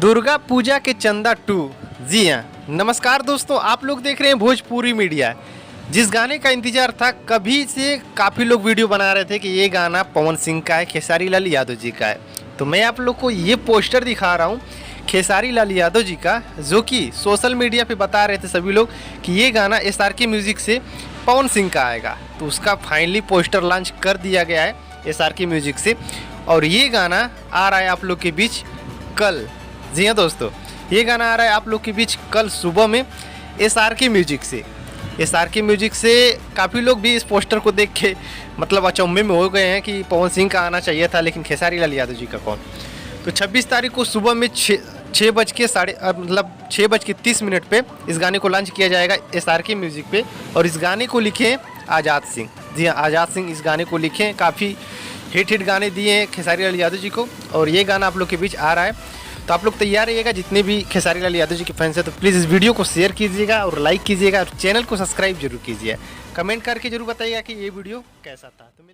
दुर्गा पूजा के चंदा 2। जी हाँ, नमस्कार दोस्तों, आप लोग देख रहे हैं भोजपुरी मीडिया। जिस गाने का इंतजार था, कभी से काफ़ी लोग वीडियो बना रहे थे कि ये गाना पवन सिंह का है, खेसारी लाल यादव जी का है। तो मैं आप लोग को ये पोस्टर दिखा रहा हूँ खेसारी लाल यादव जी का, जो कि सोशल मीडिया पे बता रहे थे सभी लोग कि ये गाना SRK म्यूज़िक से पवन सिंह का आएगा। तो उसका फाइनली पोस्टर लॉन्च कर दिया गया है SRK म्यूज़िक से, और ये गाना आ रहा है आप लोग के बीच कल। जी हाँ दोस्तों, ये गाना आ रहा है आप लोग के बीच कल सुबह में SRK म्यूजिक से। SRK म्यूजिक से काफ़ी लोग भी इस पोस्टर को देख के मतलब अचंभे में हो गए हैं कि पवन सिंह का आना चाहिए था, लेकिन खेसारी लाल यादव जी का कौन। तो 26 तारीख को सुबह में 6:30 पे इस गाने को लॉन्च किया जाएगा SRK म्यूजिक पे। और इस गाने को लिखे हैं आज़ाद सिंह। जी हाँ, आज़ाद सिंह इस गाने को लिखे हैं। काफ़ी हिट गाने दिए हैं खेसारी लाल यादव जी को, और ये गाना आप लोग के बीच आ रहा है। तो आप लोग तैयार रहिएगा, जितने भी खेसारी लाल यादव जी के फैंस हैं, तो प्लीज़ इस वीडियो को शेयर कीजिएगा और लाइक कीजिएगा और चैनल को सब्सक्राइब जरूर कीजिए। कमेंट करके जरूर बताइएगा कि ये वीडियो कैसा था। तो